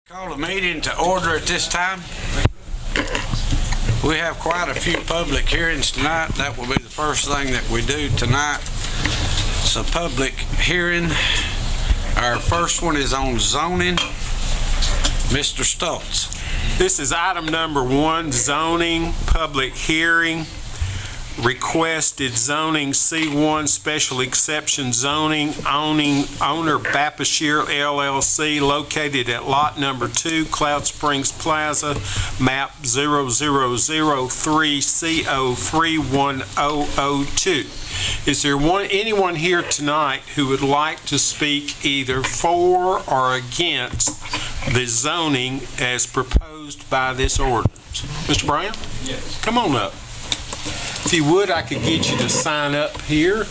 Call the meeting to order at this time. We have quite a few public hearings tonight. That will be the first thing that we do tonight. It's a public hearing. Our first one is on zoning. Mr. Stoltz. This is item number 1, zoning, public hearing. Requested zoning C1 special exception zoning, owner Bapashir LLC, located at lot number 2, Cloud Springs Plaza, map 0003CO31002. Is there anyone here tonight who would like to speak either for or against the zoning as proposed by this ordinance? Mr. Brown? Yes. Come on up. If you would, I could get you to sign up here.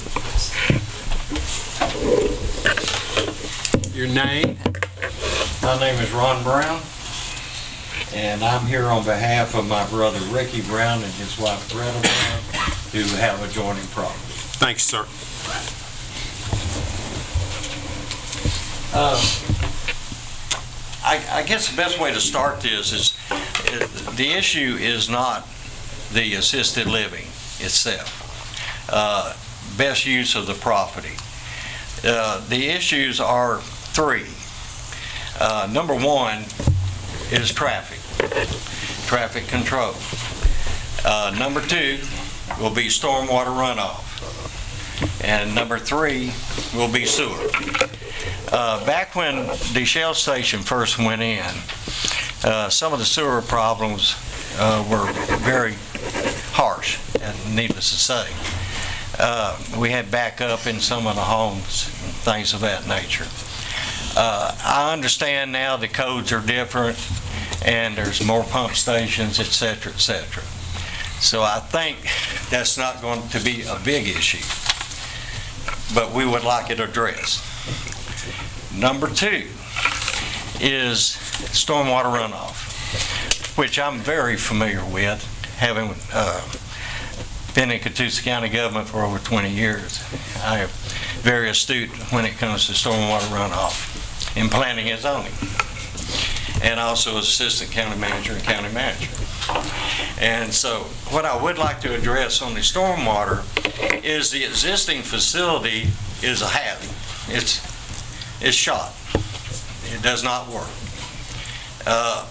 Your name? My name is Ron Brown, and I'm here on behalf of my brother Ricky Brown and his wife Greta Brown, who have adjoining property. Thanks, sir. I guess the best way to start this is the issue is not the assisted living itself, best use of the property. The issues are 3. Number 1 is traffic control. Number 2 will be stormwater runoff. And number 3 will be sewer. Back when the Shell station first went in, some of the sewer problems were very harsh, and needless to say. We had backup in some of the homes, and things of that nature. I understand now the codes are different, and there's more pump stations, et cetera, et cetera. So I think that's not going to be a big issue, but we would like it addressed. Number 2 is stormwater runoff, which I'm very familiar with, having been in Catoosa County government for over 20 years. I am very astute when it comes to stormwater runoff in planning and zoning, and also as assistant county manager and county manager. And so what I would like to address on the stormwater is the existing facility is a hazard. It's shot. It does not work.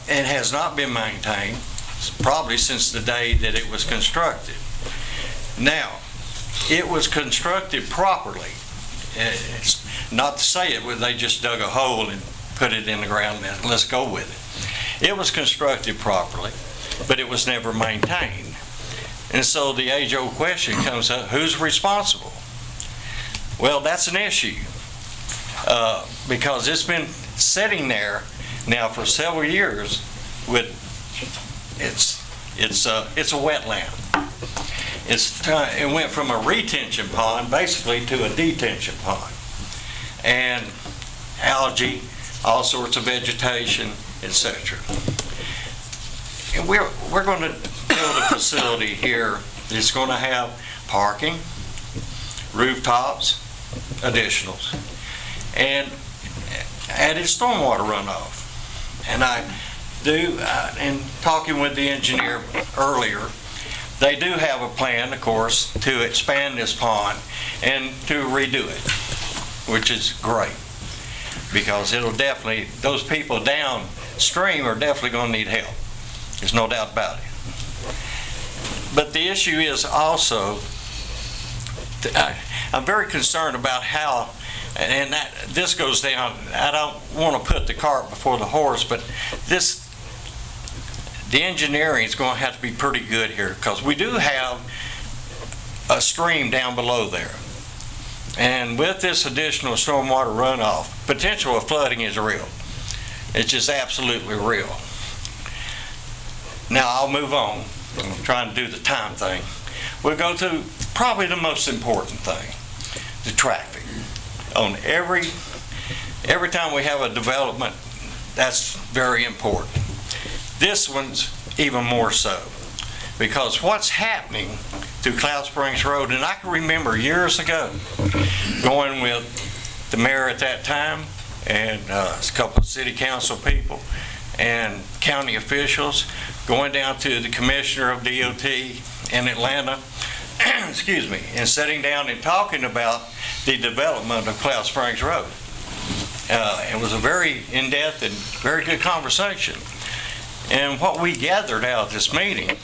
It has not been maintained, probably since the day that it was constructed. Now, it was constructed properly. It's not to say it was they just dug a hole and put it in the ground and let's go with it. It was constructed properly, but it was never maintained. And so the age-old question comes up, who's responsible? Well, that's an issue because it's been sitting there now for several years with it's a wetland. It went from a retention pond basically to a detention pond, and algae, all sorts of vegetation, etc. And we're going to build a facility here that's going to have parking, rooftops, additionals, and added stormwater runoff. And I do, in talking with the engineer earlier, they do have a plan, of course, to expand this pond and to redo it, which is great, because it'll definitely, those people downstream are definitely going to need help. There's no doubt about it. But the issue is also, I'm very concerned about how, and that this goes down, I don't want to put the cart before the horse, but the engineering is going to have to be pretty good here, because we do have a stream down below there. And with this additional stormwater runoff, potential of flooding is real. It's just absolutely real. Now I'll move on. I'm trying to do the time thing. We'll go to probably the most important thing, the traffic. On every time we have a development, that's very important. This one's even more so, because what's happening through Cloud Springs Road, and I can remember years ago going with the mayor at that time and a couple of city council people and county officials, going down to the commissioner of DOT in Atlanta, excuse me, and sitting down and talking about the development of Cloud Springs Road. It was a very in-depth and very good conversation. And what we gathered out of this meeting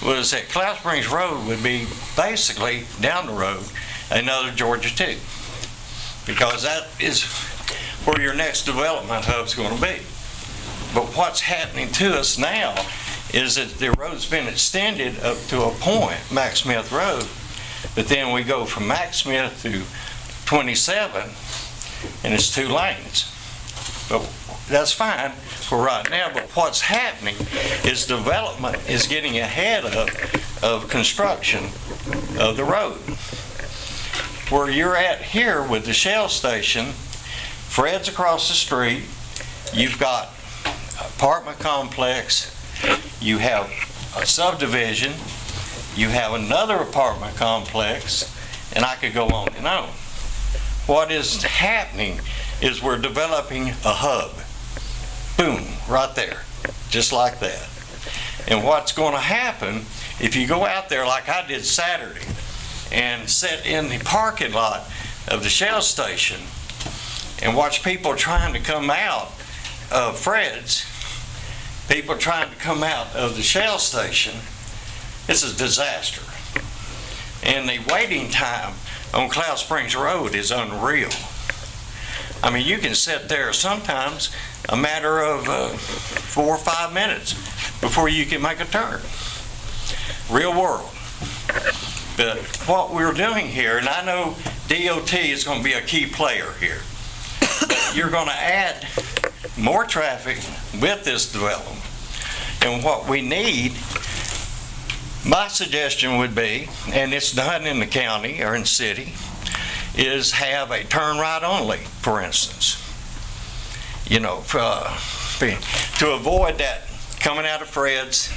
was that Cloud Springs Road would be basically down the road another Georgia 2, because that is where your next development hub is going to be. But what's happening to us now is that the road's been extended up to a point, Mack Smith Road, but then we go from Mack Smith to 27, and it's 2 lanes. But that's fine for right now, but what's happening is development is getting ahead of construction of the road. Where you're at here with the Shell station, Fred's across the street, you've got apartment complex, you have a subdivision, you have another apartment complex, and I could go on and on. What is happening is we're developing a hub. Boom, right there, just like that. And what's going to happen, if you go out there like I did Saturday and sit in the parking lot of the Shell station and watch people trying to come out of Fred's, people trying to come out of the Shell station, it's a disaster. And the waiting time on Cloud Springs Road is unreal. I mean, you can sit there sometimes a matter of 4 or 5 minutes before you can make a turn. Real world. But what we're doing here, and I know DOT is going to be a key player here, but you're going to add more traffic with this development. And what we need, my suggestion would be, and it's done in the county or in the city, is have a turn right only, for instance. You know, to avoid that coming out of Fred's,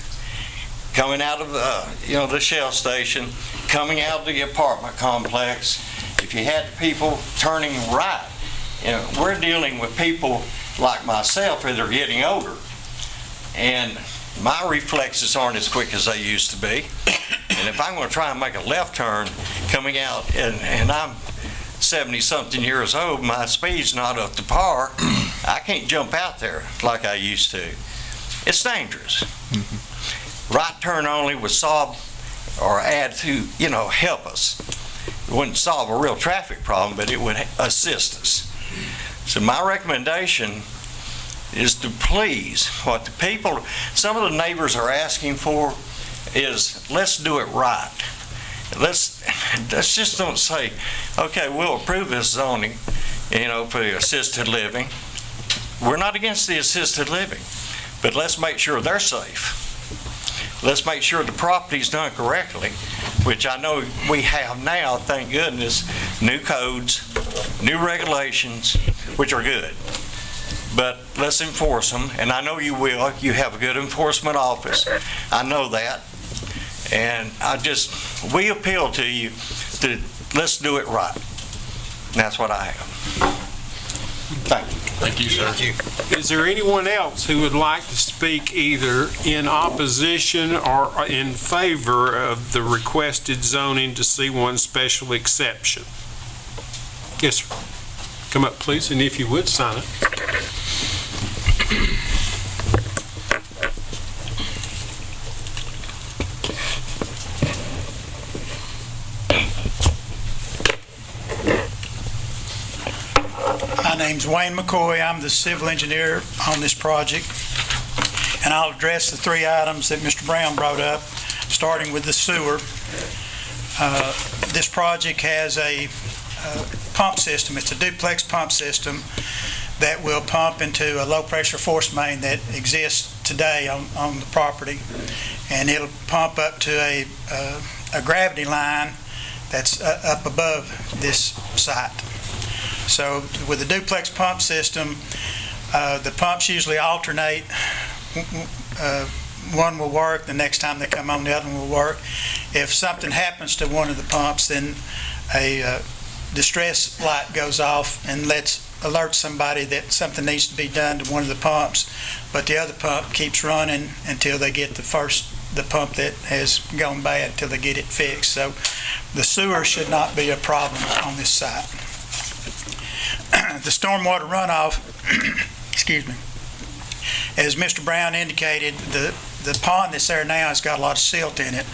coming out of the Shell station, coming out of the apartment complex. If you had people turning right, we're dealing with people like myself that are getting older, and my reflexes aren't as quick as they used to be. And if I'm going to try and make a left turn coming out, and I'm 70-something years old, my speed's not up to par, I can't jump out there like I used to. It's dangerous. Mm-hmm. Right turn only would solve or add to, help us. It wouldn't solve a real traffic problem, but it would assist us. So my recommendation is to please, what the people, some of the neighbors are asking for is, let's do it right. Let's just don't say, okay, we'll approve this zoning, for the assisted living. We're not against the assisted living, but let's make sure they're safe. Let's make sure the property's done correctly, which I know we have now, thank goodness, new codes, new regulations, which are good. But let's enforce them, and I know you will. You have a good enforcement office. I know that. And we appeal to you to let's do it right. And that's what I have. Thank you. Thank you, sir. Thank you. Is there anyone else who would like to speak either in opposition or in favor of the requested zoning to C1 special exception? Yes, sir. Come up, please, and if you would, sign it. My name's Wayne McCoy. I'm the civil engineer on this project, and I'll address the 3 items that Mr. Brown brought up, starting with the sewer. This project has a pump system. It's a duplex pump system that will pump into a low-pressure force main that exists today on the property, and it'll pump up to a gravity line that's up above this site. So with the duplex pump system, the pumps usually alternate. One will work, the next time they come on, the other one will work. If something happens to one of the pumps, then a distress light goes off and lets alerts somebody that something needs to be done to one of the pumps, but the other pump keeps running until they get the pump that has gone bad, until they get it fixed. So the sewer should not be a problem on this site. The stormwater runoff, excuse me, as Mr. Brown indicated, the pond that's there now has got a lot of silt in it.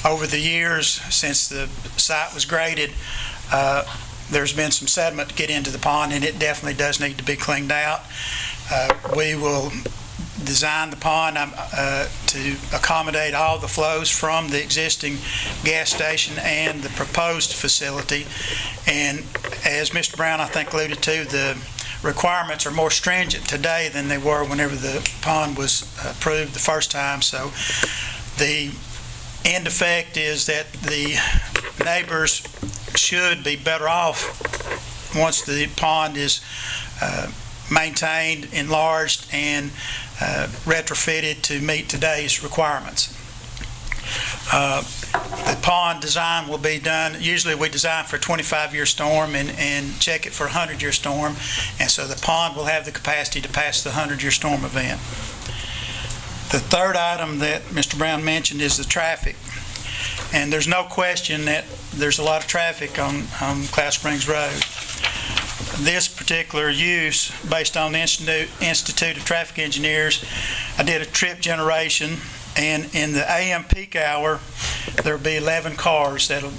Over the years, since the site was graded, there's been some sediment to get into the pond, and it definitely does need to be cleaned out. We will design the pond to accommodate all the flows from the existing gas station and the proposed facility. And as Mr. Brown, I think, alluded to, the requirements are more stringent today than they were whenever the pond was approved the first time. So the end effect is that the neighbors should be better off once the pond is maintained, enlarged, and retrofitted to meet today's requirements. The pond design will be done, usually we design for a 25-year storm and check it for a 100-year storm, and so the pond will have the capacity to pass the 100-year storm event. The third item that Mr. Brown mentioned is the traffic. And there's no question that there's a lot of traffic on Cloud Springs Road. This particular use, based on the Institute of Traffic Engineers, I did a trip generation, and in the AM peak hour, there'll be 11 cars that'll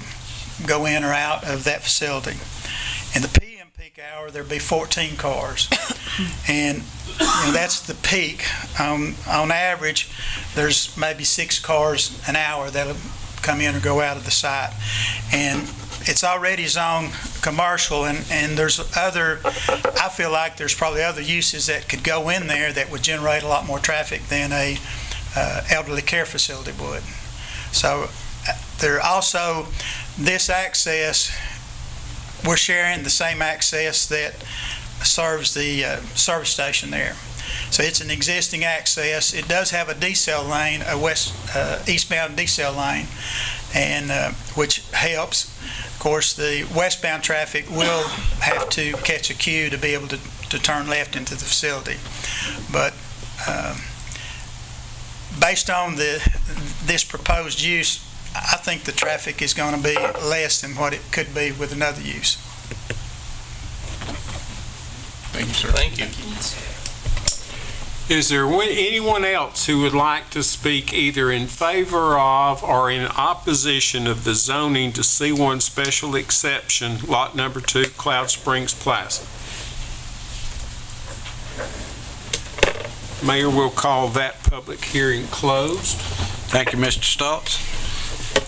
go in or out of that facility. In the PM peak hour, there'll be 14 cars. And that's the peak. On average, there's maybe 6 cars an hour that'll come in or go out of the site. And it's already zoned commercial, and there's other, I feel like there's probably other uses that could go in there that would generate a lot more traffic than a elderly care facility would. So there also, this access, we're sharing the same access that serves the service station there. So it's an existing access. It does have a decel lane, a eastbound decel lane, and which helps. Of course, the westbound traffic will have to catch a queue to be able to turn left into the facility. But based on this proposed use, I think the traffic is going to be less than what it could be with another use. Thank you, sir. Thank you. Is there anyone else who would like to speak either in favor of or in opposition of the zoning to C1 special exception, lot number 2, Cloud Springs Plaza? Mayor will call that public hearing closed. Thank you, Mr. Stoltz.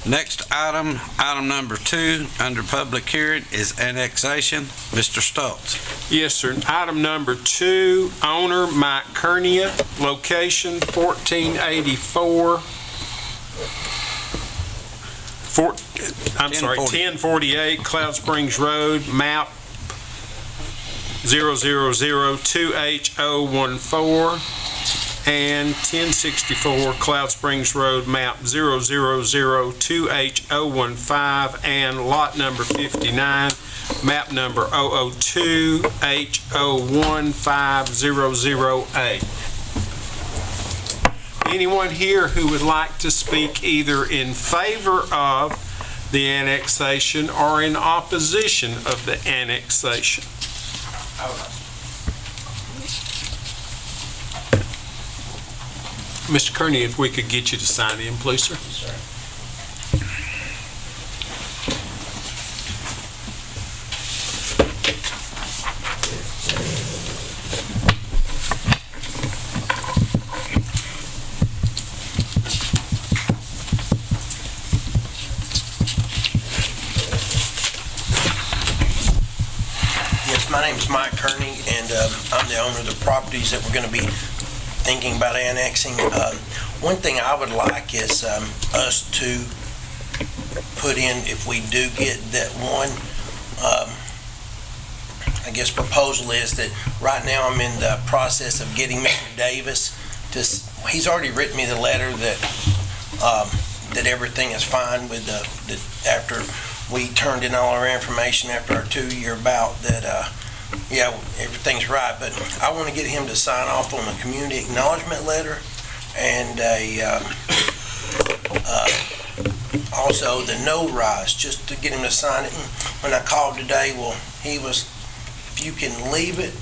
Next item, item number 2, under public hearing is annexation. Mr. Stoltz. Yes, sir. Item number 2, owner Mike Kernia, location 1484, 1048 Cloud Springs Road, map 000-2H014, and 1064 Cloud Springs Road, map 000-2H015, and lot number 59, map number 002H01500A. Anyone here who would like to speak either in favor of the annexation or in opposition of the annexation? Mr. Kearney, if we could get you to sign in, please, sir. Yes, my name's Mike Kearney, and I'm the owner of the properties that we're going to be thinking about annexing. One thing I would like is us to put in, if we do get that one, I guess proposal is that right now I'm in the process of getting Mr. Davis to, he's already written me the letter that that everything is fine with after we turned in all our information after our 2-year bout, that yeah, everything's right, but I want to get him to sign off on a community acknowledgement letter and also the no rise, just to get him to sign it. And when I called today, well, if you can leave it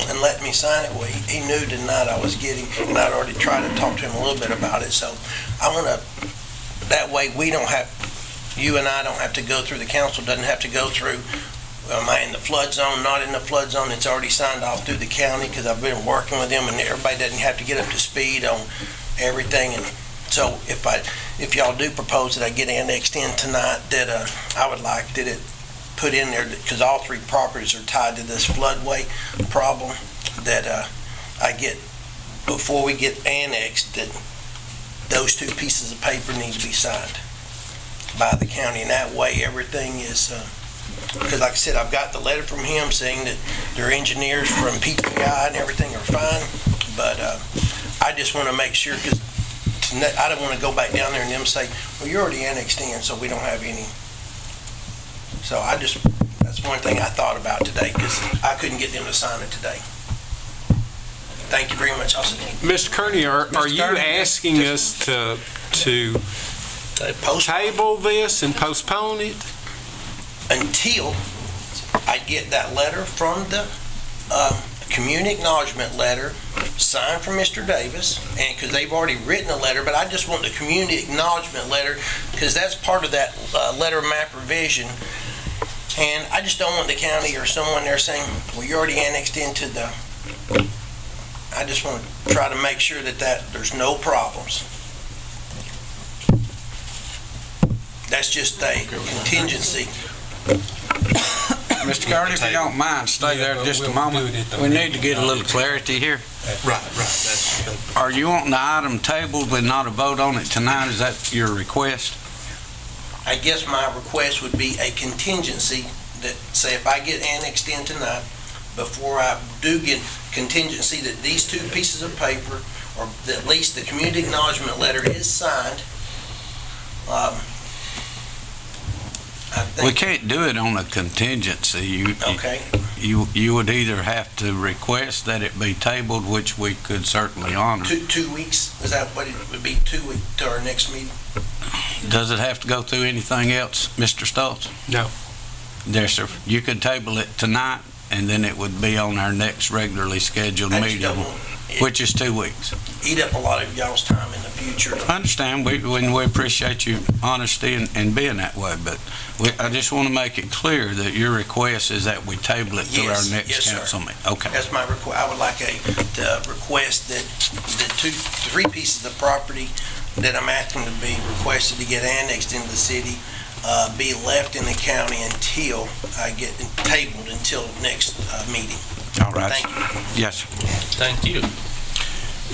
and let me sign it, well, he knew tonight I was getting, and I'd already tried to talk to him a little bit about it, so I want to, that way we don't have, you and I don't have to go through, the council doesn't have to go through, am I in the flood zone, not in the flood zone? It's already signed off through the county because I've been working with them, and everybody doesn't have to get up to speed on everything. And so if y'all do propose that I get annexed in tonight, that I would like that it put in there, because all three properties are tied to this floodway problem, that I get, before we get annexed, that those two pieces of paper need to be signed by the county, and that way everything is, because like I said, I've got the letter from him saying that their engineers from PPI and everything are fine, but I just want to make sure, because I don't want to go back down there and them say, well, you're already annexed in, so we don't have any. So that's one thing I thought about today, because I couldn't get them to sign it today. Thank you very much. Mr. Kearney, are you asking us to table this and postpone it? Until I get that letter from the community acknowledgement letter signed from Mr. Davis, and because they've already written a letter, but I just want the community acknowledgement letter, because that's part of that letter of map revision. And I just don't want the county or someone there saying, well, you're already annexed into the, I just want to try to make sure that there's no problems. That's just a contingency. Mr. Carter, if you don't mind, stay there just a moment. We need to get a little clarity here. Right. That's Are you wanting the item tabled with not a vote on it tonight? Is that your request? I guess my request would be a contingency that, say, if I get annexed in tonight, before I do get contingency that these two pieces of paper, or at least the community acknowledgement letter is signed. I think, We can't do it on a contingency. okay, You would either have to request that it be tabled, which we could certainly honor. 2 weeks, is that what it would be, 2 weeks to our next meeting? Does it have to go through anything else, Mr. Stoltz? No. Yes, sir. You could table it tonight, and then it would be on our next regularly scheduled I just meeting, don't want it which is 2 weeks. eat up a lot of y'all's time in the future. I understand. We appreciate your honesty and being that way, but I just want to make it clear that your request is that we table it to our Yes, next yes, sir. council meeting. Okay. That's my request. I would like to request that the three pieces of property that I'm asking to be requested to get annexed into the city be left in the county until I get tabled until next meeting. All right. Thank you. Yes, sir. Thank you.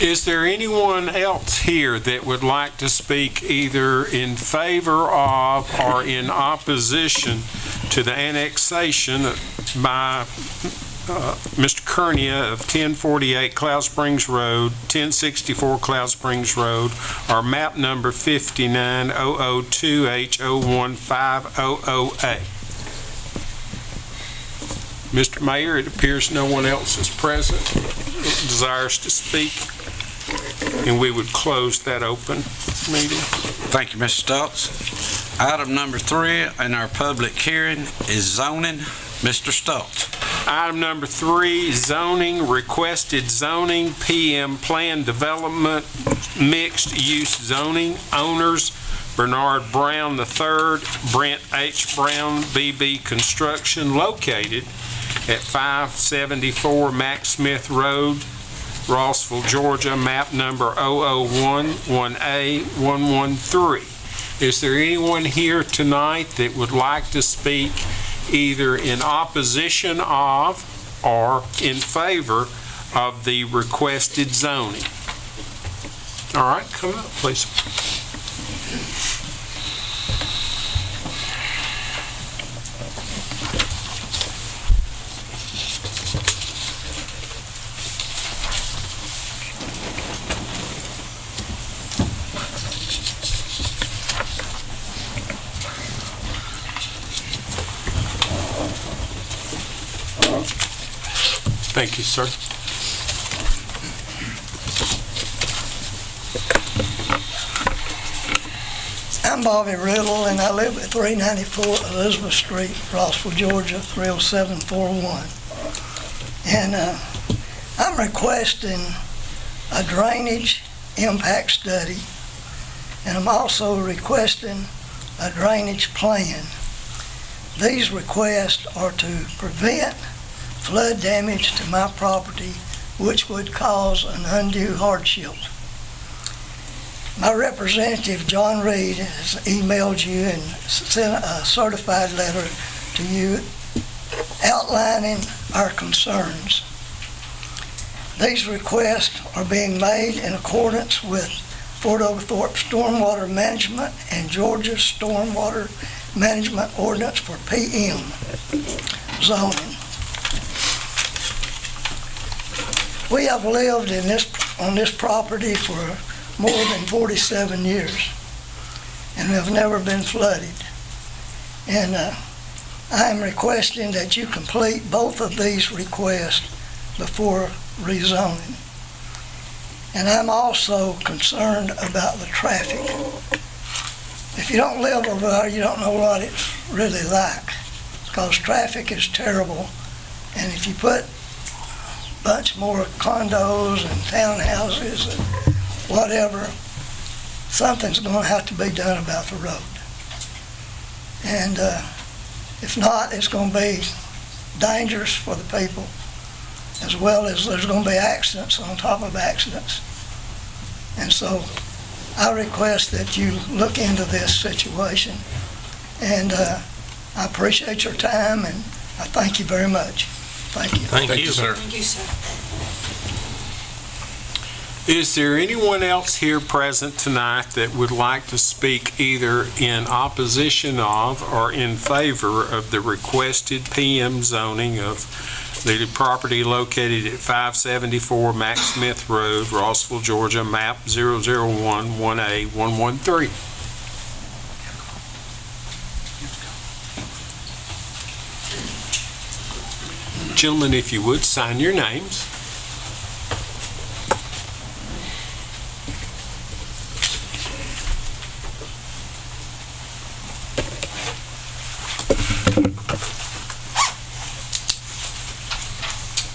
Is there anyone else here that would like to speak either in favor of or in opposition to the annexation by Mr. Kearney of 1048 Cloud Springs Road, 1064 Cloud Springs Road, or map number 59002H01500A? Mr. Mayor, it appears no one else is present that desires to speak, and we would close that open meeting. Thank you, Mr. Stoltz. Item number 3 in our public hearing is zoning. Mr. Stoltz. Item number 3, zoning, requested zoning, PM Plan Development, mixed-use zoning, owners Bernard Brown III, Brent H. Brown, BB Construction, located at 574 Mac Smith Road, Rossville, Georgia, map number 001-1A-113. Is there anyone here tonight that would like to speak either in opposition of or in favor of the requested zoning? All right, come up, please. Thank you, sir. I'm Bobby Riddle, and I live at 394 Elizabeth Street, Rossville, Georgia, 30741. And I'm requesting a drainage impact study, and I'm also requesting a drainage plan. These requests are to prevent flood damage to my property, which would cause an undue hardship. My representative, John Reed, has emailed you and sent a certified letter to you outlining our concerns. These requests are being made in accordance with Fort Oglethorpe Stormwater Management and Georgia's Stormwater Management Ordinance for PM zoning. We have lived on this property for more than 47 years, and have never been flooded. And I am requesting that you complete both of these requests before rezoning. And I'm also concerned about the traffic. If you don't live over there, you don't know what it's really like, because traffic is terrible. And if you put a bunch more condos and townhouses and whatever, something's going to have to be done about the road. And if not, it's going to be dangerous for the people, as well as there's going to be accidents on top of accidents. And so I request that you look into this situation, and I appreciate your time, and I thank you very much. Thank you. Thank you, sir. Thank you, sir. Is there anyone else here present tonight that would like to speak either in opposition of or in favor of the requested PM zoning of the property located at 574 Max Smith Road, Rossville, Georgia, map 001-1A-113? Gentlemen, if you would, sign your names.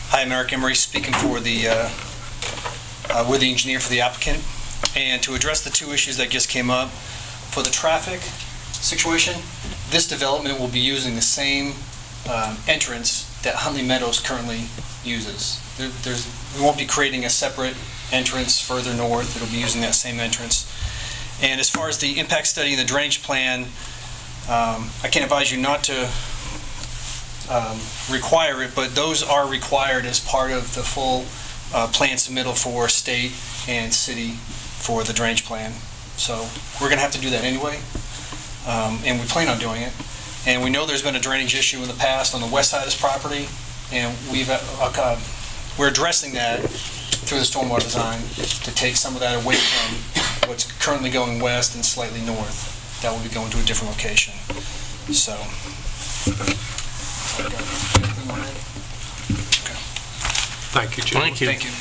Hi, I'm Eric Emery, speaking for we're the engineer for the applicant. And to address the two issues that just came up, for the traffic situation, this development will be using the same entrance that Huntley Meadows currently uses. We won't be creating a separate entrance further north. It'll be using that same entrance. And as far as the impact study and the drainage plan, I can't advise you not to require it, but those are required as part of the full plan submittal for state and city for the drainage plan. So we're going to have to do that anyway, and we plan on doing it. And we know there's been a drainage issue in the past on the west side of this property, and we're addressing that through the stormwater design to take some of that away from what's currently going west and slightly north. That will be going to a different location. So. Thank you, gentlemen. Thank you. Thank you.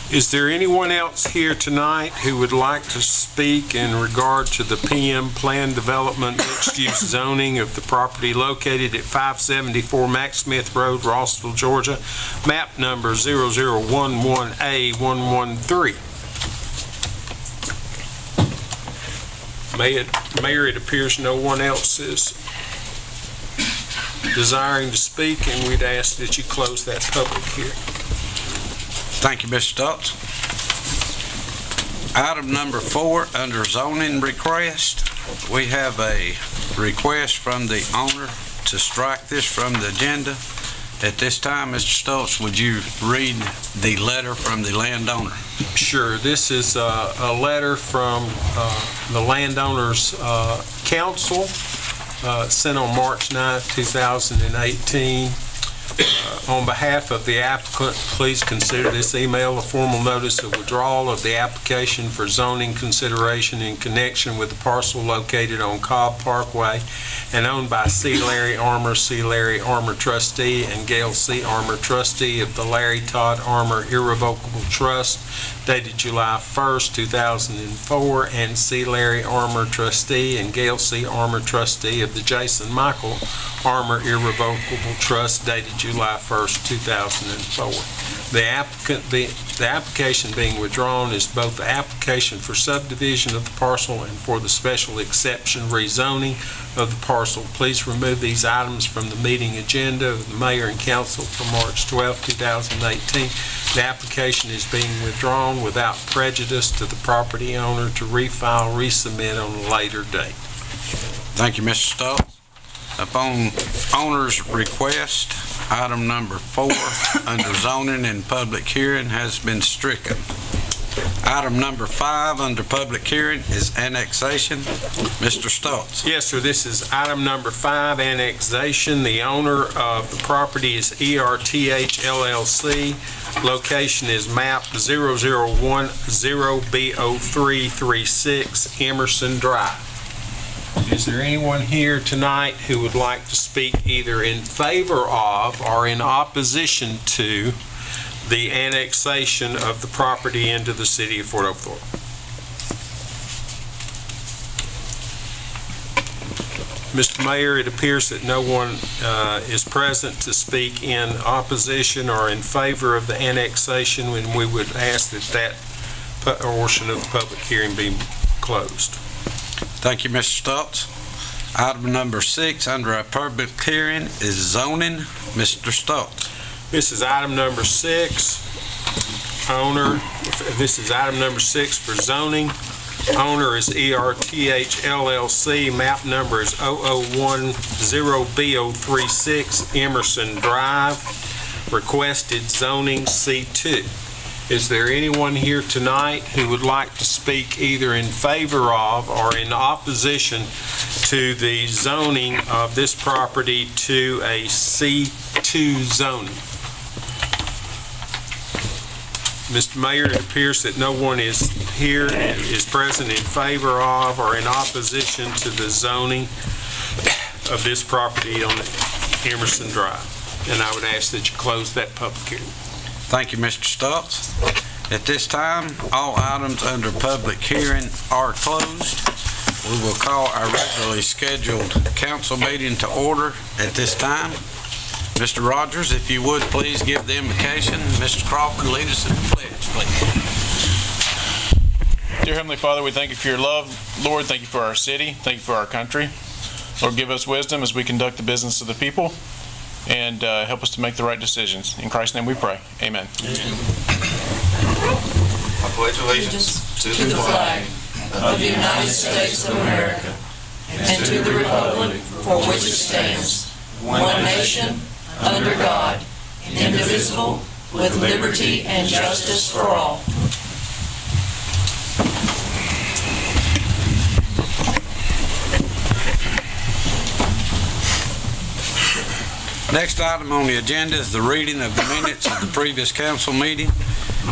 Is there anyone else here tonight who would like to speak in regard to the PM plan development mixed-use zoning of the property located at 574 Max Smith Road, Rossville, Georgia, map number 001-1A-113? Mayor, it appears no one else is desiring to speak, and we'd ask that you close that public hearing. Thank you, Mr. Stutz. Item number 4, under zoning request, we have a request from the owner to strike this from the agenda. At this time, Mr. Stutz, would you read the letter from the landowner? Sure. This is a letter from the Landowners Council sent on March 9th, 2018. On behalf of the applicant, please consider this email a formal notice of withdrawal of the application for zoning consideration in connection with the parcel located on Cobb Parkway and owned by C. Larry Armour trustee, and Gail C. Armour trustee of the Larry Todd Armour Irrevocable Trust, dated July 1st, 2004, and C. Larry Armour trustee and Gail C. Armour trustee of the Jason Michael Armour Irrevocable Trust, dated July 1st, 2004. The application being withdrawn is both the application for subdivision of the parcel and for the special exception rezoning of the parcel. Please remove these items from the meeting agenda of the mayor and council for March 12, 2018. The application is being withdrawn without prejudice to the property owner to refile, resubmit on a later date. Thank you, Mr. Stokes. Upon owner's request, item number 4 under zoning and public hearing has been stricken. Item number 5 under public hearing is annexation. Mr. Stokes. Yes, sir. This is item number 5, annexation. The owner of the property is ERTH LLC. Location is map 0010B0336 Emerson Drive. Is there anyone here tonight who would like to speak either in favor of or in opposition to the annexation of the property into the city of Fort Oglethorpe? Mr. Mayor, it appears that no one is present to speak in opposition or in favor of the annexation, and we would ask that portion of the public hearing be closed. Thank you, Mr. Stokes. Item number 6 under a public hearing is zoning. Mr. Stokes. This is item number 6. This is item number 6 for zoning. Owner is ERTH LLC. Map number is 0010B036 Emerson Drive. Requested zoning C2. Is there anyone here tonight who would like to speak either in favor of or in opposition to the zoning of this property to a C2 zoning? Mr. Mayor, it appears that no one is here and is present in favor of or in opposition to the zoning of this property on Emerson Drive. And I would ask that you close that public hearing. Thank you, Mr. Stokes. At this time, all items under public hearing are closed. We will call our regularly scheduled council meeting to order at this time. Mr. Rogers, if you would, please give the invocation. Mr. Crawford, lead us in the pledge, please. Dear Heavenly Father, we thank you for your love. Lord, thank you for our city. Thank you for our country. Lord, give us wisdom as we conduct the business of the people, and help us to make the right decisions. In Christ's name we pray. Amen. I pledge allegiance to the flag of the United States of America and to the republic for which it stands, one nation, under God, indivisible, with liberty and justice for all. Next item on the agenda is the reading of the minutes of the previous council meeting.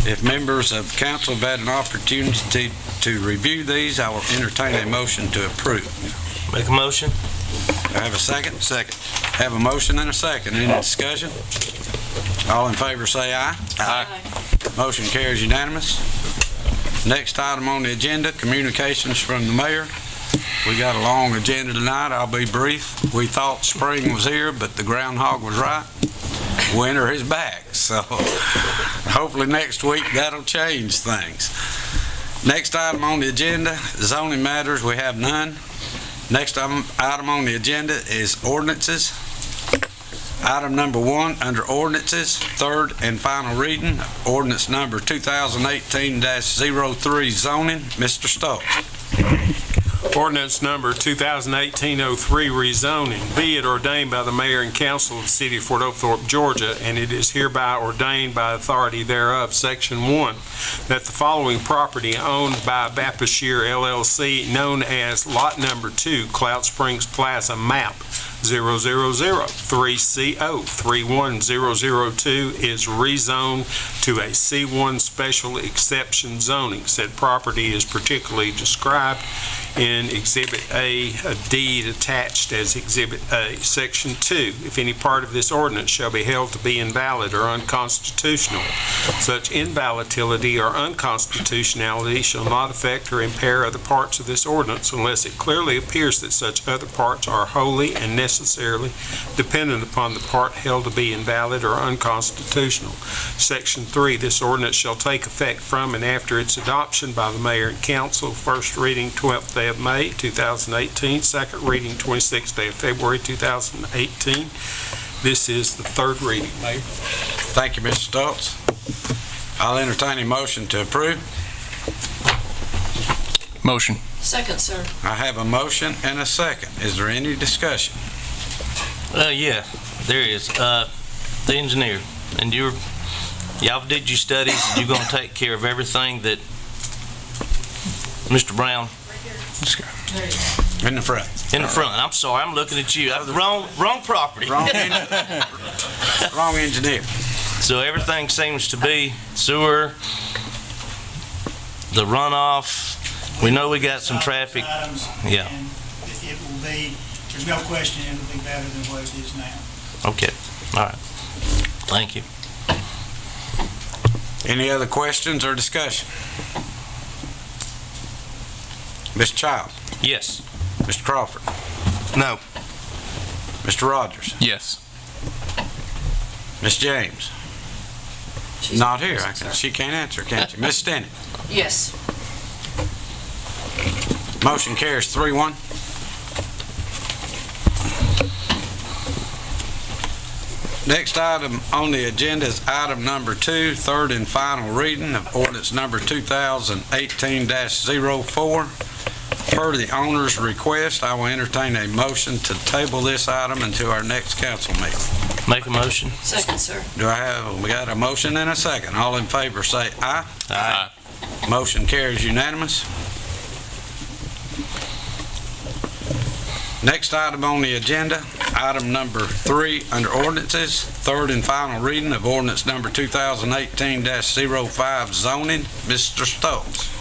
If members of council have had an opportunity to review these, I will entertain a motion to approve. Make a motion. I have a second? Second. Have a motion and a second. Any discussion? All in favor say aye. Aye. Motion carries unanimous. Next item on the agenda, communications from the mayor. We got a long agenda tonight. I'll be brief. We thought spring was here, but the groundhog was right. Winter is back, so hopefully next week that'll change things. Next item on the agenda, zoning matters, we have none. Next item on the agenda is ordinances. Item number 1 under ordinances, third and final reading, ordinance number 2018-03 zoning. Mr. Stokes. Ordinance number 2018-03 rezoning. Be it ordained by the mayor and council of the city of Fort Oglethorpe, Georgia, and it is hereby ordained by authority thereof, Section 1, that the following property owned by Baptist-Shear LLC, known as Lot Number 2, Cloud Springs Plaza, map 000-3CO31002 is rezoned to a C1 special exception zoning. Said property is particularly described in Exhibit A, a deed attached as Exhibit A. Section 2, if any part of this ordinance shall be held to be invalid or unconstitutional, such invalidity or unconstitutionality shall not affect or impair other parts of this ordinance unless it clearly appears that such other parts are wholly and necessarily dependent upon the part held to be invalid or unconstitutional. Section 3, this ordinance shall take effect from and after its adoption by the mayor and council. First reading, 12th day of May 2018. Second reading, 26th day of February 2018. This is the third reading, Mayor. Thank you, Mr. Stoltz. I'll entertain a motion to approve. Motion. Second, sir. I have a motion and a second. Is there any discussion? Yeah, there is. The engineer, and y'all did your studies, and you're gonna take care of everything that Mr. Brown In the front. in the front. I'm sorry, I'm looking at you. Wrong property. Wrong engineer. So everything seems to be sewer, the runoff. We know we got some traffic. Items, Yeah. and it will be, there's no question it'll be better than what it is now. Okay, all right. Thank you. Any other questions or discussion? Ms. Child, Yes. Mr. Crawford, No. Mr. Rogers, Yes. Ms. James. She's Not here. She can't answer, can't she? Ms. Stennett. Yes. Motion carries 3-1. Next item on the agenda is item number 2, third and final reading of ordinance number 2018-04. Per the owner's request, I will entertain a motion to table this item until our next council meeting. Make a motion. Second, sir. We got a motion and a second. All in favor say aye. Aye. Motion carries unanimous. Next item on the agenda, item number 3 under ordinances, third and final reading of ordinance number 2018-05 zoning. Mr. Stokes.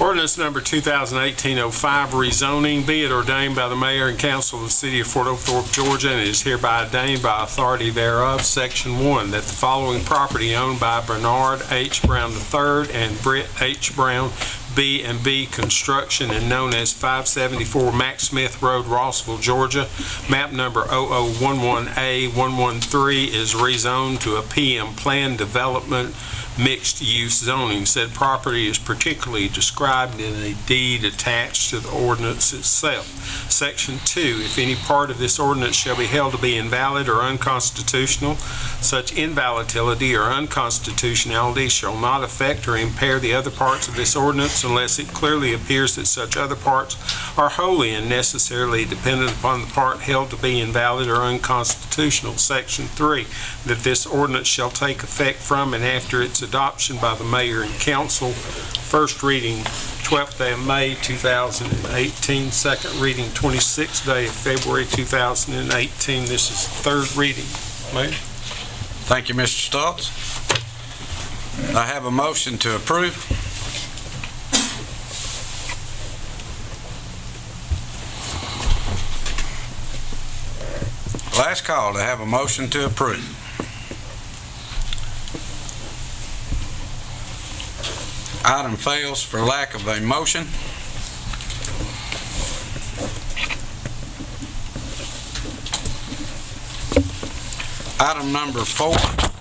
Ordinance number 2018-05 rezoning. Be it ordained by the mayor and council of the city of Fort Oglethorpe, Georgia, and it is hereby ordained by authority thereof, Section 1, that the following property owned by Bernard H. Brown III and Britt H. Brown B&B Construction and known as 574 Mac Smith Road, Rossville, Georgia, map number 0011A113 is rezoned to a PM Plan Development Mixed-Use Zoning. Said property is particularly described in a deed attached to the ordinance itself. Section 2, if any part of this ordinance shall be held to be invalid or unconstitutional, such invalidity or unconstitutionality shall not affect or impair the other parts of this ordinance unless it clearly appears that such other parts are wholly and necessarily dependent upon the part held to be invalid or unconstitutional. Section 3, that this ordinance shall take effect from and after its adoption by the mayor and council. First reading, 12th day of May 2018. Second reading, 26th day of February 2018. This is third reading. Mayor? Thank you, Mr. Stoltz. I have a motion to approve. Last call to have a motion to approve. Item fails for lack of a motion. Item number 4,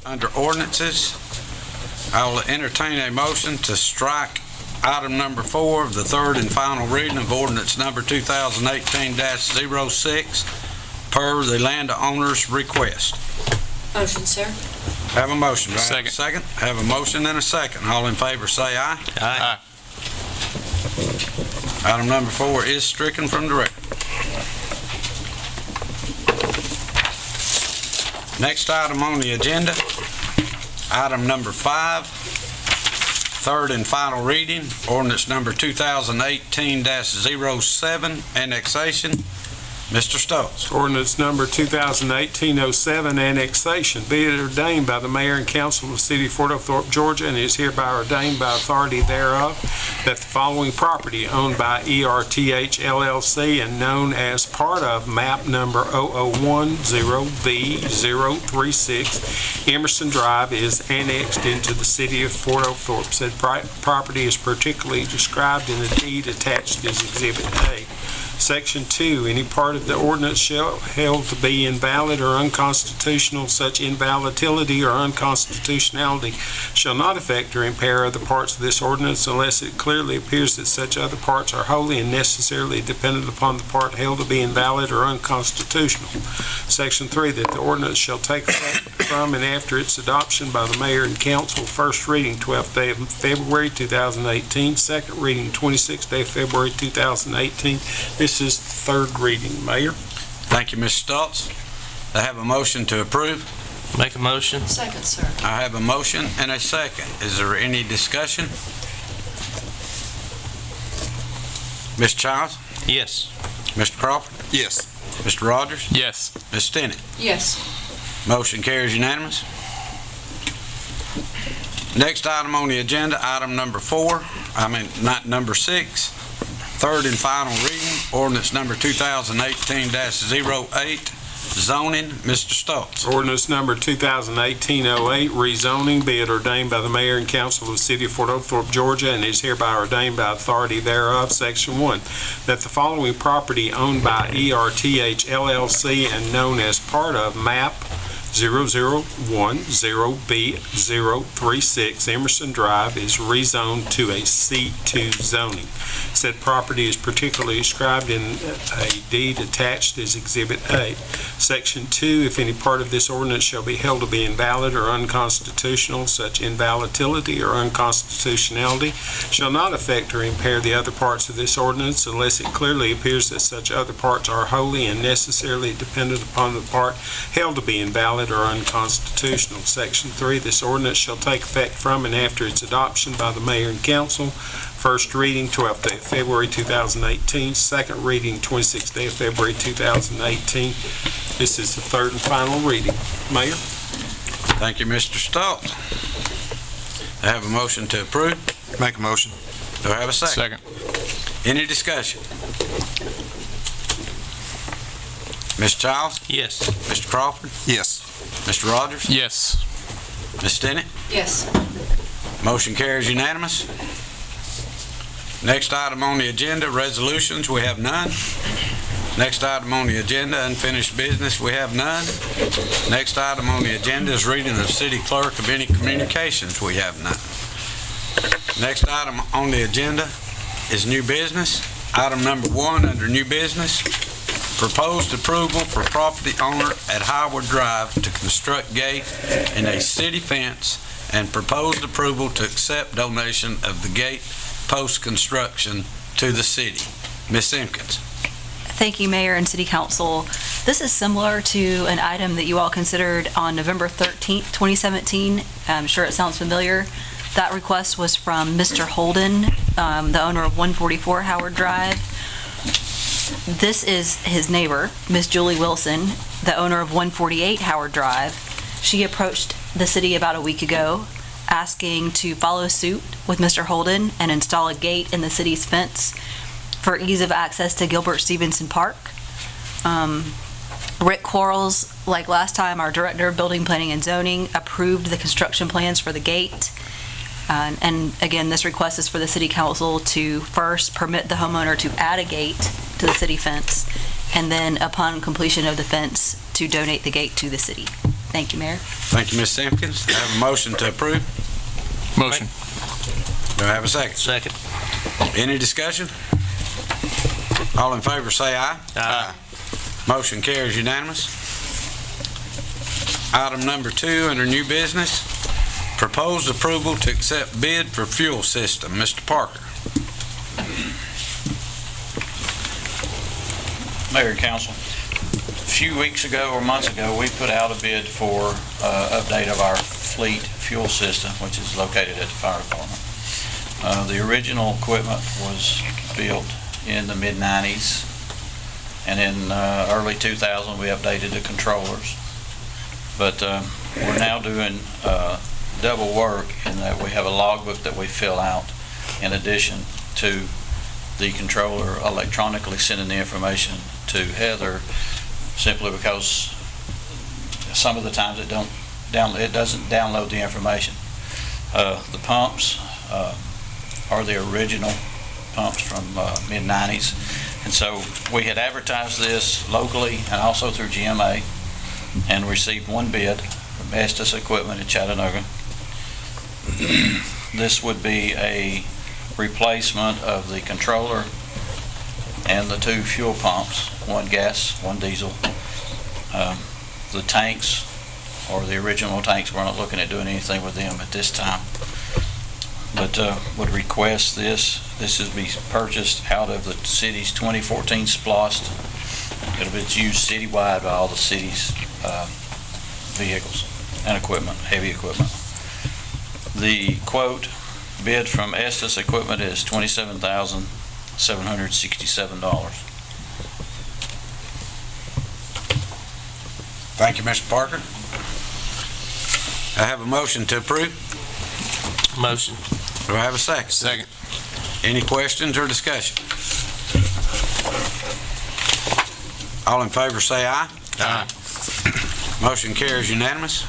under ordinances, I will entertain a motion to strike item number 4 of the third and final reading of ordinance number 2018-06 per the landowner's request. Motion, sir. Have a motion. Do I have a Second. second? Have a motion and a second. All in favor say aye. Aye. Item number 4 is stricken from the record. Next item on the agenda, item number 5, third and final reading, ordinance number 2018-07, annexation. Mr. Stokes. Ordinance number 2018-07, annexation, be it ordained by the mayor and council of the city of Fort Oglethorpe, Georgia, and is hereby ordained by authority thereof, that the following property owned by ERTH LLC and known as part of map number 0010B036 Emerson Drive is annexed into the city of Fort Oglethorpe. Said property is particularly described in the deed attached as Exhibit A. Section 2, any part of the ordinance shall held to be invalid or unconstitutional, such invalidity or unconstitutionality shall not affect or impair other parts of this ordinance unless it clearly appears that such other parts are wholly and necessarily dependent upon the part held to be invalid or unconstitutional. Section 3, that the ordinance shall take effect from and after its adoption by the mayor and council. First reading, 12th day of February 2018. Second reading, 26th day of February 2018. This is the third reading, Mayor. Thank you, Mr. Stokes. I have a motion to approve. Make a motion. Second, sir. I have a motion and a second. Is there any discussion? Mr. Childs? Yes. Mr. Crawford? Yes. Mr. Rogers? Yes. Ms. Stinnett? Yes. Motion carries unanimous. Next item on the agenda, item number 6, third and final reading, ordinance number 2018-08, zoning. Mr. Stokes. Ordinance number 2018-08, rezoning, be it ordained by the mayor and council of the city of Fort Oglethorpe, Georgia, and is hereby ordained by authority thereof. Section 1, that the following property owned by ERTH LLC and known as part of map 0010B036 Emerson Drive is rezoned to a C2 zoning. Said property is particularly described in a deed attached as Exhibit A. Section 2, if any part of this ordinance shall be held to be invalid or unconstitutional, such invalidity or unconstitutionality shall not affect or impair the other parts of this ordinance unless it clearly appears that such other parts are wholly and necessarily dependent upon the part held to be invalid or unconstitutional. Section 3, this ordinance shall take effect from and after its adoption by the mayor and council. First reading, 12th day of February 2018. Second reading, 26th day of February 2018. This is the third and final reading. Mayor? Thank you, Mr. Stokes. I have a motion to approve. Make a motion. Do I have a second? Second. Any discussion? Ms. Childs? Yes. Mr. Crawford? Yes. Mr. Rogers? Yes. Ms. Stinnett? Yes. Motion carries unanimous. Next item on the agenda, resolutions, we have none. Next item on the agenda, unfinished business, we have none. Next item on the agenda is reading of city clerk of any communications, we have none. Next item on the agenda is new business. Item number 1 under new business, proposed approval for property owner at Howard Drive to construct gate and a city fence, and proposed approval to accept donation of the gate post-construction to the city. Ms. Simpkins. Thank you, Mayor and City Council. This is similar to an item that you all considered on November 13th, 2017. I'm sure it sounds familiar. That request was from Mr. Holden, the owner of 144 Howard Drive. This is his neighbor, Ms. Julie Wilson, the owner of 148 Howard Drive. She approached the city about a week ago asking to follow suit with Mr. Holden and install a gate in the city's fence for ease of access to Gilbert Stevenson Park. Rick Quarles, like last time, our Director of Building Planning and Zoning, approved the construction plans for the gate. And again, this request is for the City Council to first permit the homeowner to add a gate to the city fence, and then upon completion of the fence, to donate the gate to the city. Thank you, Mayor. Thank you, Ms. Simpkins. I have a motion to approve. Motion. Do I have a second? Second. Any discussion? All in favor say aye. Aye. Motion carries unanimous. Item number 2 under new business, proposed approval to accept bid for fuel system. Mr. Parker. Mayor and Council, a few weeks ago or months ago, we put out a bid for update of our fleet fuel system, which is located at the fire department. The original equipment was built in the mid-90s, and in early 2000, we updated the controllers. But we're now doing double work in that we have a logbook that we fill out in addition to the controller electronically sending the information to Heather, simply because some of the times it doesn't download the information. The pumps are the original pumps from mid-90s, and so we had advertised this locally and also through GMA, and received one bid from Estes Equipment in Chattanooga. This would be a replacement of the controller and the two fuel pumps, one gas, one diesel. The tanks, or the original tanks, we're not looking at doing anything with them at this time. But would request this is be purchased out of the city's 2014 SPLOST. It'll be used citywide by all the city's vehicles and equipment, heavy equipment. The quote bid from Estes Equipment is $27,767. Thank you, Mr. Parker. I have a motion to approve. Motion. Do I have a second? Second. Any questions or discussion? All in favor say aye. Aye. Motion carries unanimous.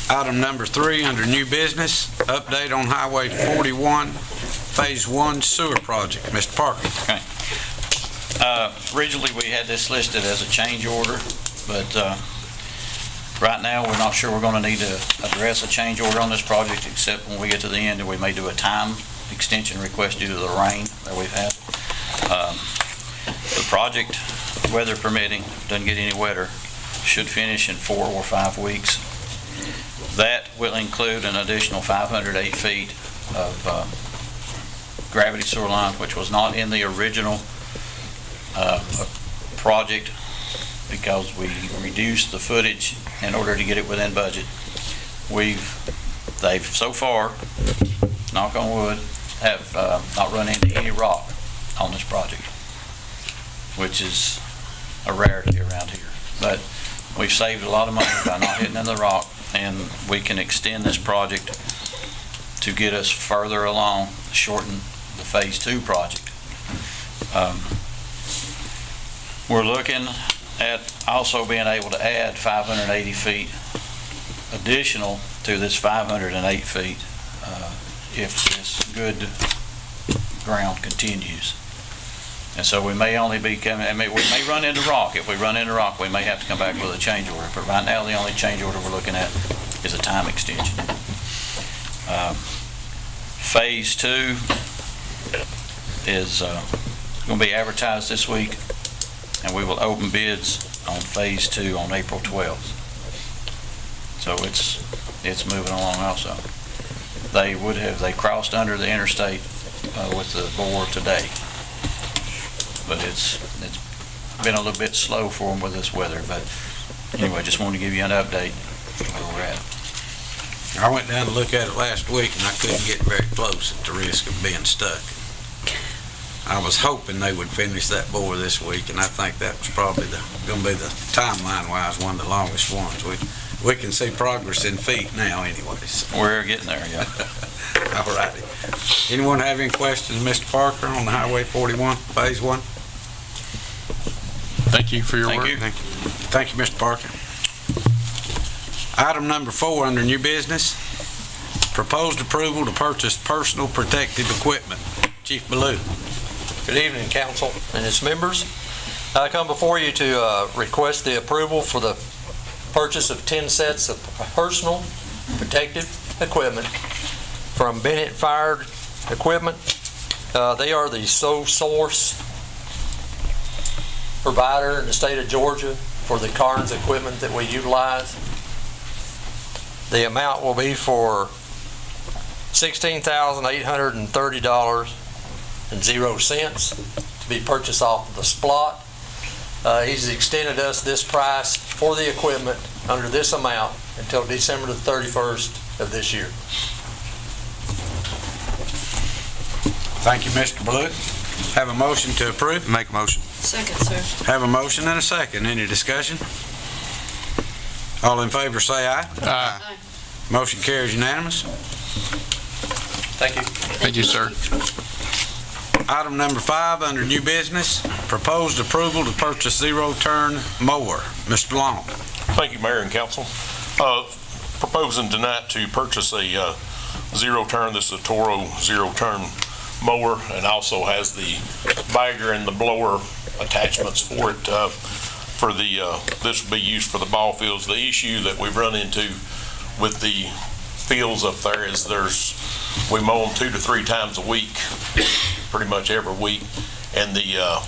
Item number 3 under new business, update on Highway 41 Phase 1 sewer project. Mr. Parker. Originally, we had this listed as a change order, but right now, we're not sure we're going to need to address a change order on this project, except when we get to the end and we may do a time extension request due to the rain that we've had. The project, weather permitting, doesn't get any wetter, should finish in 4 or 5 weeks. That will include an additional 508 feet of gravity sewer line, which was not in the original project because we reduced the footage in order to get it within budget. They've so far, knock on wood, have not run into any rock on this project, which is a rarity around here. But we've saved a lot of money by not hitting in the rock, and we can extend this project to get us further along, shorten the Phase 2 project. We're looking at also being able to add 580 feet additional to this 508 feet if this good ground continues. And so we may only be coming, we may run into rock. If we run into rock, we may have to come back with a change order. But right now, the only change order we're looking at is a time extension. Phase 2 is going to be advertised this week, and we will open bids on Phase 2 on April 12th. So it's moving along also. They crossed under the interstate with the bore today. But it's been a little bit slow for them with this weather. But anyway, just wanted to give you an update where we're at. I went down to look at it last week and I couldn't get very close at the risk of being stuck. I was hoping they would finish that bore this week, and I think that was probably going to be the timeline-wise one of the longest ones. We can see progress in feet now anyways. We're getting there, yeah. All righty. Anyone have any questions, Mr. Parker, on the Highway 41 Phase 1? Thank you for your work. Thank you. Thank you, Mr. Parker. Item number 4 under new business, proposed approval to purchase personal protective equipment. Chief Ballou. Good evening, council and its members. I come before you to request the approval for the purchase of 10 sets of personal protective equipment from Bennett Fire Equipment. They are the sole source provider in the state of Georgia for the Carnes equipment that we utilize. The amount will be for $16,830.00. to be purchased off of the Splot. He's extended us this price for the equipment under this amount until December the 31st of this year. Thank you, Mr. Blue. Have a motion to approve? Make a motion. Second, sir. Have a motion and a second. Any discussion? All in favor say aye. Aye. Motion carries unanimous. Thank you. Thank you, sir. Item number 5 under new business, proposed approval to purchase zero-turn mower. Mr. Long. Thank you, Mayor and Council. Proposing tonight to purchase a zero-turn, this is a Toro zero-turn mower, and also has the bagger and the blower attachments for it. This will be used for the ball fields. The issue that we've run into with the fields up there is we mow them 2 to 3 times a week, pretty much every week, and the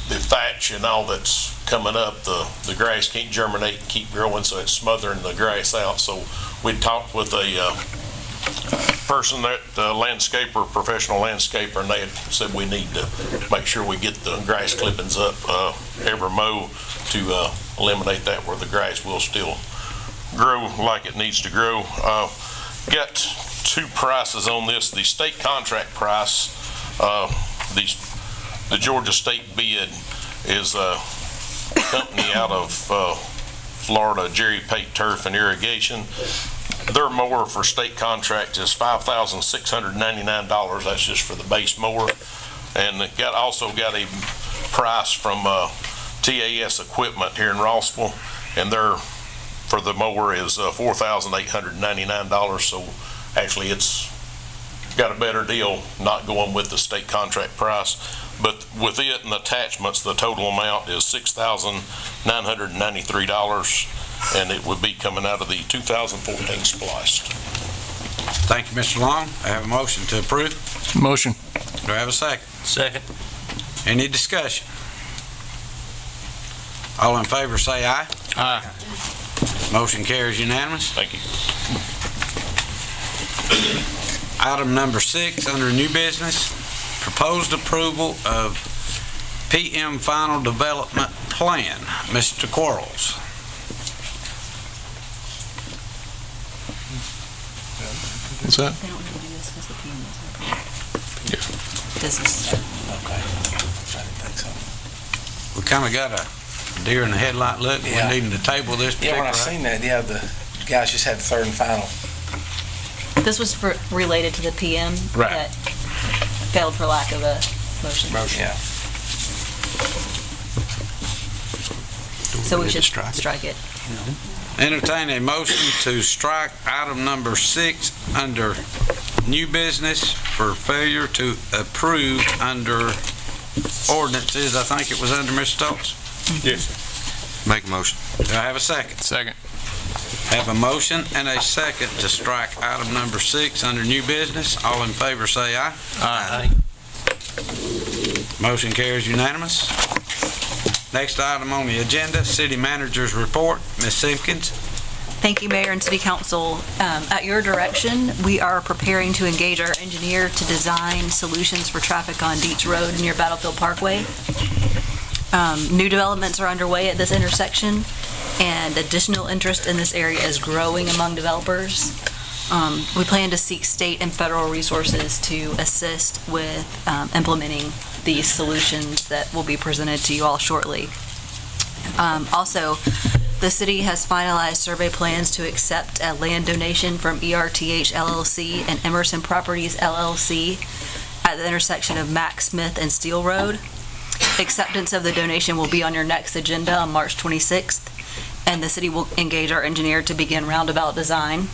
thatch and all that's coming up, the grass can't germinate and keep growing, so it's smothering the grass out. So we talked with a person, landscaper, professional landscaper, and they had said we need to make sure we get the grass clippings up every mow to eliminate that, where the grass will still grow like it needs to grow. Got 2 prices on this. The state contract price, the Georgia State bid is a company out of Florida, Jerry Pate Turf and Irrigation. Their mower for state contract is $5,699. That's just for the base mower. And it also got a price from TAS Equipment here in Rossville, and their for the mower is $4,899. So actually it's got a better deal not going with the state contract price. But with it and attachments, the total amount is $6,993, and it would be coming out of the 2014 Spliced. Thank you, Mr. Long. I have a motion to approve. Motion. Do I have a second? Second. Any discussion? All in favor say aye. Aye. Motion carries unanimous. Thank you. Item number 6 under new business, proposed approval of PM Final Development Plan. Mr. Quarles. What's that? They don't need to do this because the PM is approved. This is, We kind of got a deer in the headlight look. Yeah. We needing to table this Yeah, particular when I seen that, yeah, the guys just had third and final. this was related to the PM. Right. That failed for lack of a motion. Yeah. So we should strike it. Entertain a motion to strike item number 6 under new business for failure to approve under ordinances. I think it was under Mr. Stokes. Yes. Make a motion. Do I have a second? Second. Have a motion and a second to strike item number 6 under new business. All in favor say aye. Aye. Motion carries unanimous. Next item on the agenda, City Manager's Report. Ms. Simpkins. Thank you, Mayor and City Council. At your direction, we are preparing to engage our engineer to design solutions for traffic on Deach Road near Battlefield Parkway. New developments are underway at this intersection, and additional interest in this area is growing among developers. We plan to seek state and federal resources to assist with implementing these solutions that will be presented to you all shortly. Also, the city has finalized survey plans to accept a land donation from ERTH LLC and Emerson Properties LLC at the intersection of Mack Smith and Steel Road. Acceptance of the donation will be on your next agenda on March 26th, and the city will engage our engineer to begin roundabout design.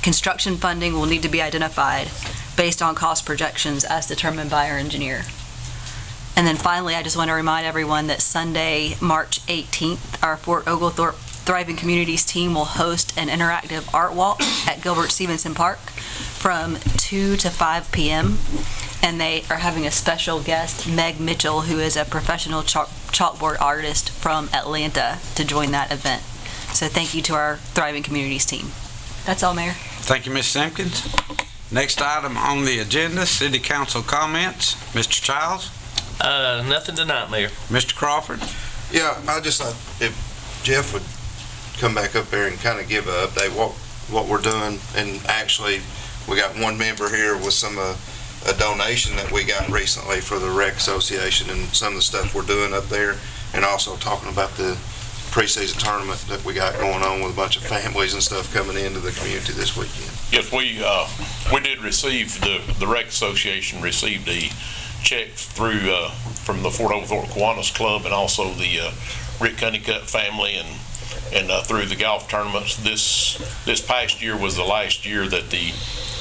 Construction funding will need to be identified based on cost projections as determined by our engineer. And then finally, I just want to remind everyone that Sunday, March 18th, our Fort Oglethorpe Thriving Communities team will host an interactive art walk at Gilbert Stevenson Park from 2 to 5 p.m. And they are having a special guest, Meg Mitchell, who is a professional chalkboard artist from Atlanta, to join that event. So thank you to our Thriving Communities team. That's all, Mayor. Thank you, Ms. Simpkins. Next item on the agenda, city council comments. Mr. Childs, Nothing tonight, Mayor. Mr. Crawford. Yeah, I just thought if Jeff would come back up there and kind of give an update what we're doing. And actually, we got one member here with a donation that we got recently for the Rec Association and some of the stuff we're doing up there, and also talking about the preseason tournament that we got going on with a bunch of families and stuff coming into the community this weekend. Yes, we did receive, the Rec Association received a check through, from the Fort Oglethorpe Kiwanis Club and also the Rick Honeycutt family and through the golf tournaments. This past year was the last year that the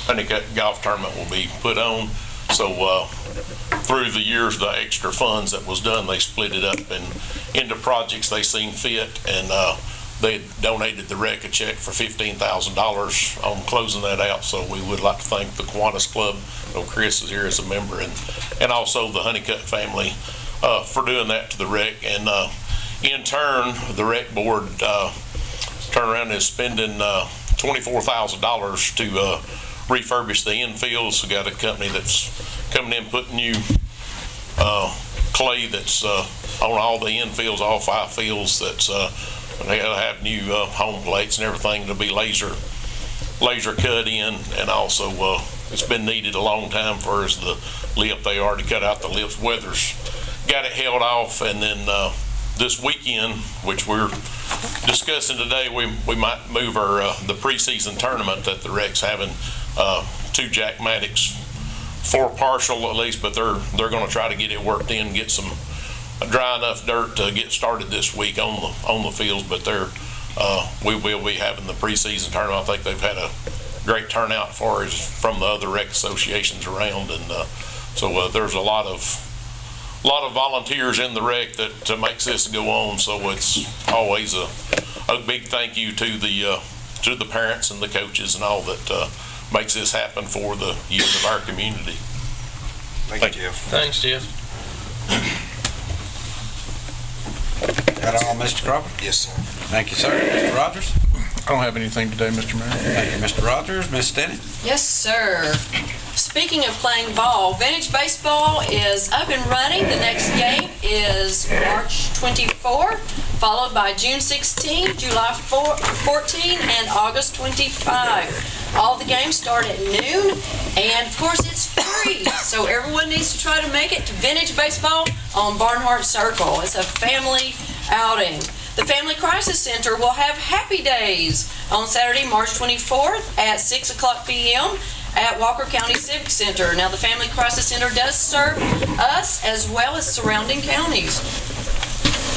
Honeycutt golf tournament will be put on. So through the years, the extra funds that was done, they split it up into projects they seen fit, and they donated the Rec a check for $15,000 on closing that out. So we would like to thank the Kiwanis Club. Chris is here as a member, and also the Honeycutt family for doing that to the Rec. And in turn, the Rec Board turned around and is spending $24,000 to refurbish the infields. We got a company that's coming in putting new clay that's on all the infields, all 5 fields. That's they gotta have new home plates and everything to be laser cut in, and also it's been needed a long time for us. The lip, they already cut out the lips. Weather's got it held off, and then this weekend, which we're discussing today, we might move our the preseason tournament that the Rec's having to Jack Maddox for partial at least, but they're going to try to get it worked in, get some dry enough dirt to get started this week on the fields. But we will be having the preseason tournament. I think they've had a great turnout for us from the other Rec associations around, and so there's a lot of volunteers in the Rec that makes this go on. So it's always a big thank you to the parents and the coaches and all that makes this happen for the youth of our community. Thank you, Jeff. Thanks, Jeff. That all, Mr. Crawford? Yes, sir. Thank you, sir. Mr. Rogers? I don't have anything today, Mr. Mayor. Thank you, Mr. Rogers. Ms. Stinnett? Yes, sir. Speaking of playing ball, Vintage Baseball is up and running. The next game is March 24, followed by June 16, July 14, and August 25. All the games start at noon, and of course it's free, so everyone needs to try to make it to Vintage Baseball on Barnhart Circle. It's a family outing. The Family Crisis Center will have Happy Days on Saturday, March 24th at 6 o'clock p.m. at Walker County Civic Center. Now, the Family Crisis Center does serve us as well as surrounding counties.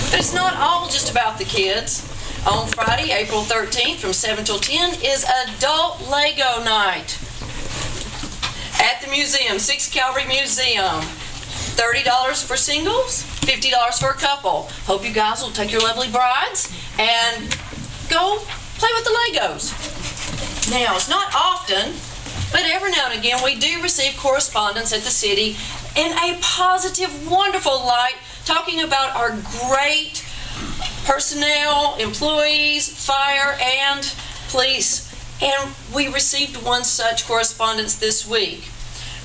But it's not all just about the kids. On Friday, April 13th from 7 till 10 is Adult Lego Night at the museum, 6th Calvary Museum. $30 for singles, $50 for a couple. Hope you guys will take your lovely brides and go play with the Legos. Now, it's not often, but every now and again we do receive correspondence at the city in a positive, wonderful light, talking about our great personnel, employees, fire, and police. And we received one such correspondence this week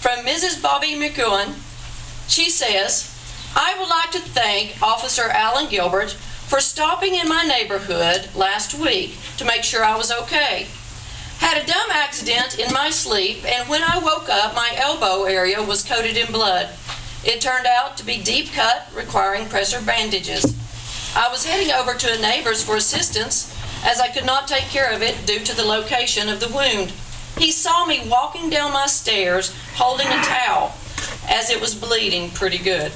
from Mrs. Bobby McEwen. She says, I would like to thank Officer Alan Gilbert for stopping in my neighborhood last week to make sure I was okay. Had a dumb accident in my sleep, and when I woke up, my elbow area was coated in blood. It turned out to be deep cut, requiring pressure bandages. I was heading over to a neighbor's for assistance, as I could not take care of it due to the location of the wound. He saw me walking down my stairs holding a towel, as it was bleeding pretty good.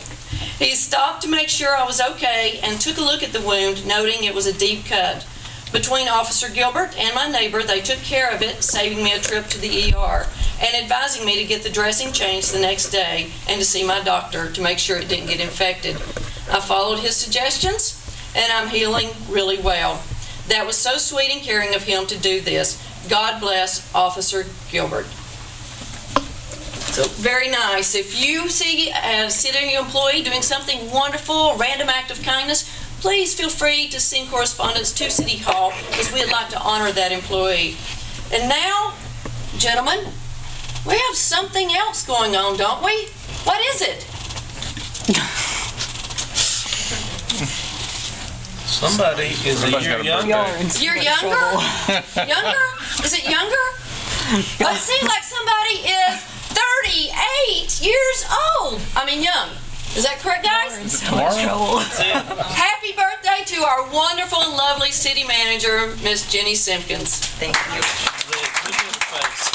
He stopped to make sure I was okay and took a look at the wound, noting it was a deep cut. Between Officer Gilbert and my neighbor, they took care of it, saving me a trip to the ER and advising me to get the dressing changed the next day and to see my doctor to make sure it didn't get infected. I followed his suggestions, and I'm healing really well. That was so sweet and caring of him to do this. God bless Officer Gilbert. So very nice. If you see a city employee doing something wonderful, a random act of kindness, please feel free to send correspondence to City Hall, because we'd like to honor that employee. And now, gentlemen, We have something else going on, don't we? What is it? Somebody is a year younger. You're younger? Younger? Is it younger? Well, it seems like somebody is 38 years old. I mean, young. Is that correct, guys? Happy birthday to our wonderful and lovely city manager, Miss Jenny Simpkins. Thank you. Look at the face.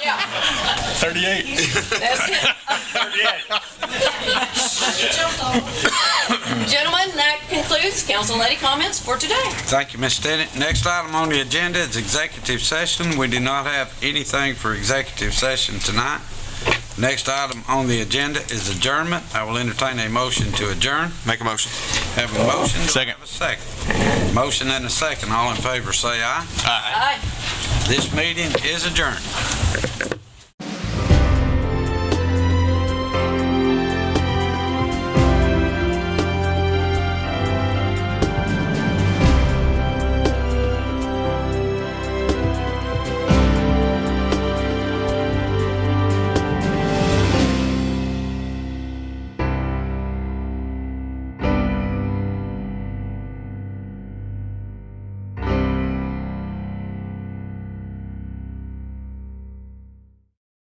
Yeah, 38. that's it. 38. Gentlemen, that concludes council lady comments for today. Thank you, Ms. Stinnett. Next item on the agenda is executive session. We do not have anything for executive session tonight. Next item on the agenda is adjournment. I will entertain a motion to adjourn. Make a motion. Have a motion. Second. Have a second. Motion and a second. All in favor say aye. Aye. This meeting is adjourned.